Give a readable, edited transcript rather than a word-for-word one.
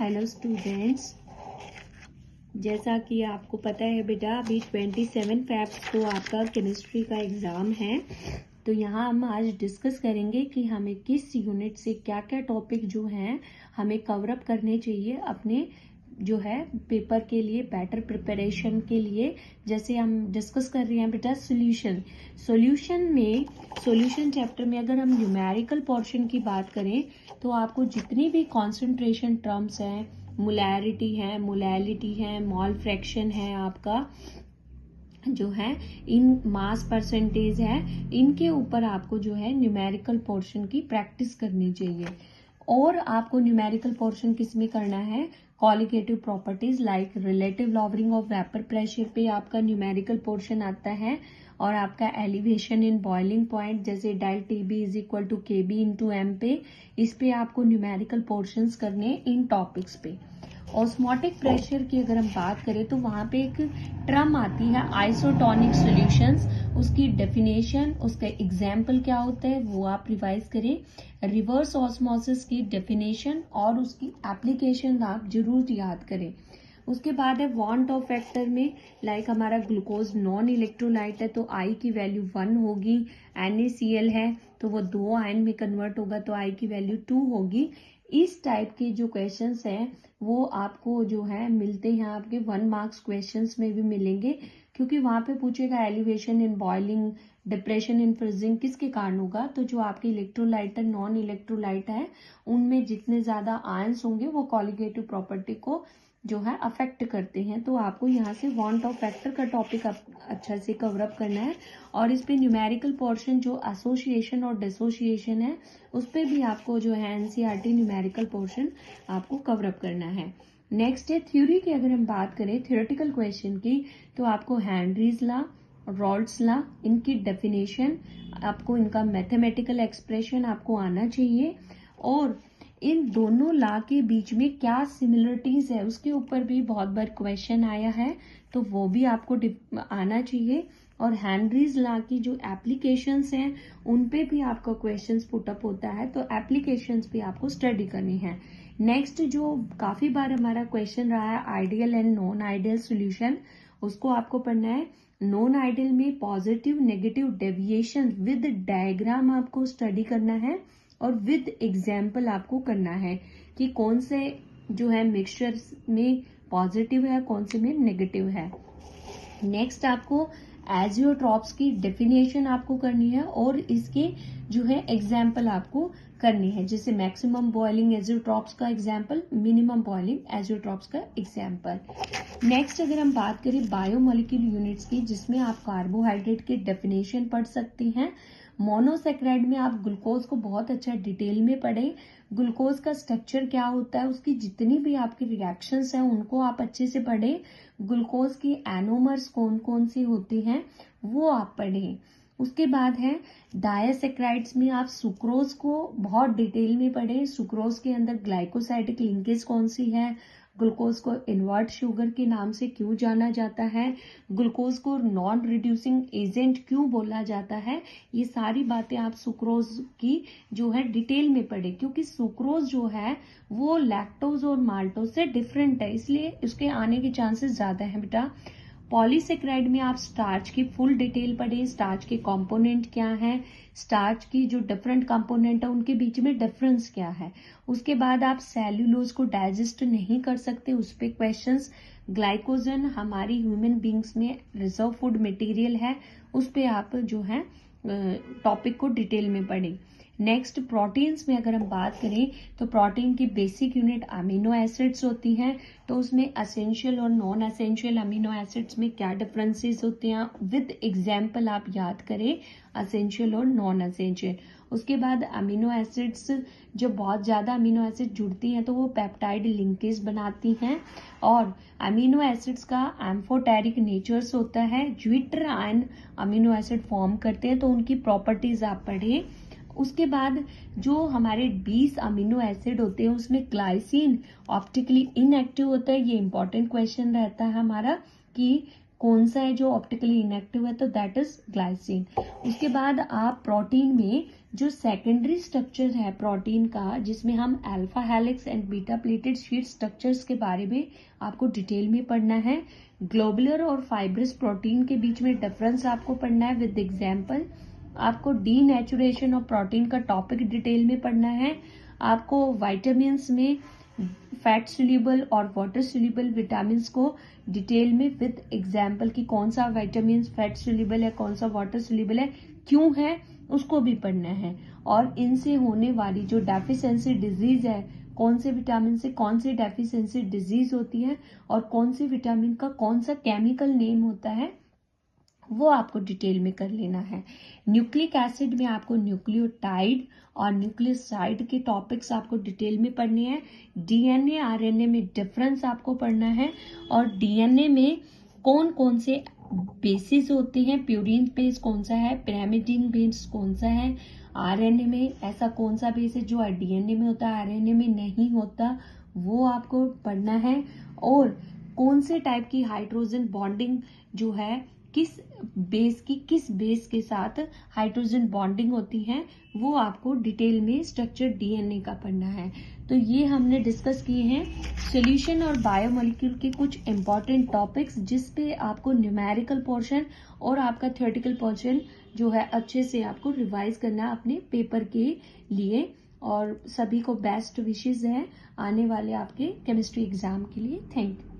Hello students, जैसा कि आपको पता है बेटा अभी 27 फेब को आपका केमिस्ट्री का एग्ज़ाम है। तो यहाँ हम आज डिस्कस करेंगे कि हमें किस यूनिट से क्या क्या टॉपिक जो हैं हमें कवर अप करने चाहिए अपने जो है पेपर के लिए, बेटर प्रिपरेशन के लिए। जैसे हम डिस्कस कर रहे हैं बेटा सॉल्यूशन चैप्टर में अगर हम न्यूमेरिकल पोर्शन की बात करें तो आपको जितनी भी कॉन्सेंट्रेशन टर्म्स हैं, मोलैरिटी है, मोलैलिटी है, मोल फ्रैक्शन है, आपका जो है इन मास परसेंटेज है, इनके ऊपर आपको जो है न्यूमेरिकल पोर्शन की प्रैक्टिस करनी चाहिए। और आपको न्यूमेरिकल पोर्शन किस में करना है, qualitative properties like relative lowering of vapour pressure पे आपका न्यूमेरिकल पोर्शन आता है। और आपका एलिवेशन इन बॉइलिंग पॉइंट जैसे del TB is equal to KB into M पे, इस पे आपको न्यूमेरिकल पोर्शंस करने इन टॉपिक्स पे। ऑस्मोटिक प्रेशर की अगर हम बात करें तो वहां पे एक टर्म आती है आइसोटोनिक सॉल्यूशंस, उसकी डेफिनेशन, उसका एग्जाम्पल क्या होता है वो आप रिवाइज करें। रिवर्स ऑस्मोसिस की डेफिनेशन और उसकी एप्लीकेशन आप जरूर याद करें। उसके बाद है वांट ऑफ फैक्टर में, लाइक हमारा ग्लूकोज नॉन इलेक्ट्रोलाइट है तो आई की वैल्यू 1 होगी, NaCl है तो वो 2 आयन में कन्वर्ट होगा तो आई की वैल्यू 2 होगी। इस टाइप के जो क्वेश्चंस हैं वो आपको जो है मिलते हैं आपके 1 मार्क्स क्वेश्चंस में भी मिलेंगे, क्योंकि वहां पे पूछेगा elevation in boiling, depression in freezing किसके कारण होगा। तो जो आपके इलेक्ट्रोलाइट है, नॉन इलेक्ट्रोलाइट है, उनमें जितने ज्यादा आयंस होंगे वो कॉलिगेटिव प्रॉपर्टी को जो है अफेक्ट करते हैं। तो आपको यहाँ से वांट ऑफ फैक्टर का टॉपिक अच्छा से कवर अप करना है। और इस पे न्यूमेरिकल पोर्शन जो एसोसिएशन और डिसोसिएशन है उस पे भी आपको जो है एनसीईआरटी न्यूमेरिकल पोर्शन आपको कवर अप करना है। नेक्स्ट है थ्योरी की, अगर हम बात करें थ्योरेटिकल क्वेश्चन की तो आपको हेनरीज लॉ, रॉल्स लॉ, इनकी डेफिनेशन, आपको इनका मैथमेटिकल एक्सप्रेशन आपको आना चाहिए। और इन दोनों लॉ के बीच में क्या सिमिलरिटीज है उसके ऊपर भी बहुत बार क्वेश्चन आया है, तो वो भी आपको आना चाहिए। और हेनरीज लॉ की जो एप्लीकेशंस हैं उन पे भी आपका क्वेश्चंस पुट अप होता है, तो एप्लीकेशंस भी आपको स्टडी करनी है। नेक्स्ट जो काफी बार हमारा क्वेश्चन रहा है ideal and non ideal solution, उसको आपको पढ़ना है। नॉन आइडियल में positive negative deviation with diagram आपको स्टडी करना है और विद एग्जाम्पल आपको करना है कि कौन से जो है मिक्सचर में पॉजिटिव है, कौन से में नेगेटिव है। नेक्स्ट आपको एजियोट्रॉप्स की डेफिनेशन आपको करनी है और इसके जो है एग्जाम्पल आपको करनी है, जैसे मैक्सिमम बॉइलिंग एजियोट्रॉप्स का एग्जाम्पल, मिनिमम बॉइलिंग एजियोट्रॉप्स का एग्जाम्पल। नेक्स्ट अगर हम बात करें बायोमोलिक्यूल यूनिट्स की, जिसमें आप कार्बोहाइड्रेट की डेफिनेशन पढ़ सकते हैं। मोनोसेक्राइड में आप ग्लूकोज को बहुत अच्छा डिटेल में पढ़ें, ग्लूकोज का स्ट्रक्चर क्या होता है, उसकी जितनी भी आपकी रिएक्शंस हैं उनको आप अच्छे से पढ़ें। ग्लूकोज की एनोमर्स कौन कौन सी होती हैं वो आप पढ़ें। उसके बाद है डायसेक्राइड्स में आप सुक्रोज को बहुत डिटेल में पढ़ें, सुक्रोज के अंदर ग्लाइकोसाइडिक लिंकेज कौन सी है, ग्लूकोज को इन्वर्ट शुगर के नाम से क्यों जाना जाता है, ग्लूकोज को नॉन रिड्यूसिंग एजेंट क्यों बोला जाता है, ये सारी बातें आप सुक्रोज की जो है डिटेल में पढ़े, क्योंकि सुक्रोज जो है वो लैक्टोज और माल्टोज से डिफरेंट है, इसलिए उसके आने के चांसेस ज्यादा है बेटा। पॉलीसेक्राइड में आप स्टार्च की फुल डिटेल पढ़े, स्टार्च के कंपोनेंट क्या है, स्टार्च की जो डिफरेंट कंपोनेंट है उनके बीच में डिफरेंस क्या है। उसके बाद आप सेल्यूलोज को डाइजेस्ट नहीं कर सकते, उस पे क्वेश्चंस। ग्लाइकोजन हमारी ह्यूमन बींग्स में रिजर्व फूड मटेरियल है, उस पे आप जो है टॉपिक को डिटेल में पढ़ें। नेक्स्ट प्रोटीन्स में अगर हम बात करें तो प्रोटीन की बेसिक यूनिट अमीनो एसिड्स होती हैं, तो उसमें एसेंशियल और नॉन एसेंशियल अमीनो एसिड्स में क्या डिफरेंसेस होते हैं विद एग्जाम्पल आप याद करें, एसेंशियल और नॉन एसेंशियल। उसके बाद अमीनो एसिड्स, जब बहुत ज्यादा अमीनो एसिड जुड़ती हैं तो वो पेप्टाइड लिंकेज बनाती हैं, और अमीनो एसिड्स का एम्फोटेरिक नेचर्स होता है, zwitter ion amino acid form करते हैं, तो उनकी प्रॉपर्टीज आप पढ़ें। उसके बाद जो हमारे 20 अमीनो एसिड होते हैं उसमें ग्लाइसिन ऑप्टिकली इनएक्टिव होता है, ये इंपॉर्टेंट क्वेश्चन रहता है हमारा कि कौन सा है जो ऑप्टिकली इनएक्टिव है, तो दैट इज ग्लाइसिन। उसके बाद आप प्रोटीन में जो सेकेंडरी स्ट्रक्चर है प्रोटीन का, जिसमें हम alpha helix and beta pleated sheet structures के बारे में आपको डिटेल में पढ़ना है। ग्लोबुलर और फाइब्रस प्रोटीन के बीच में डिफरेंस आपको पढ़ना है विद एग्जाम्पल। आपको डीनेचुरेशन ऑफ प्रोटीन का टॉपिक डिटेल में पढ़ना है। आपको वाइटामिन्स में फैट सोल्यूबल और वाटर सोल्यूबल विटामिन्स को डिटेल में विद एग्जाम्पल कि कौन सा विटामिन फैट सोल्यूबल है, कौन सा वाटर सोल्यूबल है, क्यों है, उसको भी पढ़ना है। और इनसे होने वाली जो डेफिशिएंसी डिजीज है, कौन से विटामिन से कौन सी डेफिशिएंसी डिजीज होती है और कौन सी विटामिन का कौन सा केमिकल नेम होता है, वो आपको डिटेल में कर लेना है। न्यूक्लिक एसिड में आपको न्यूक्लियोटाइड और न्यूक्लियोसाइड के टॉपिक्स आपको डिटेल में पढ़ने हैं। डीएनए आरएनए में डिफरेंस आपको पढ़ना है और डीएनए में कौन कौन से बेसिस होते हैं, प्यूरिन बेस कौन सा है, पिरामिडिन बेस कौन सा है, आरएनए में ऐसा कौन सा बेस है जो डीएनए में होता है आरएनए में नहीं होता, वो आपको पढ़ना है। और कौन से टाइप की हाइड्रोजन बॉन्डिंग जो है, किस बेस के साथ हाइड्रोजन बॉन्डिंग होती है, वो आपको डिटेल में स्ट्रक्चर डीएनए का पढ़ना है। तो ये हमने डिस्कस किए हैं सॉल्यूशन और बायोमोलिक्यूल के कुछ इंपॉर्टेंट टॉपिक्स, जिस पे आपको न्यूमेरिकल पोर्शन और आपका थ्योरेटिकल पोर्शन जो है अच्छे से आपको रिवाइज करना है अपने पेपर के लिए। और सभी को बेस्ट विशेस हैं आने वाले आपके केमिस्ट्री एग्जाम के लिए। Thank you.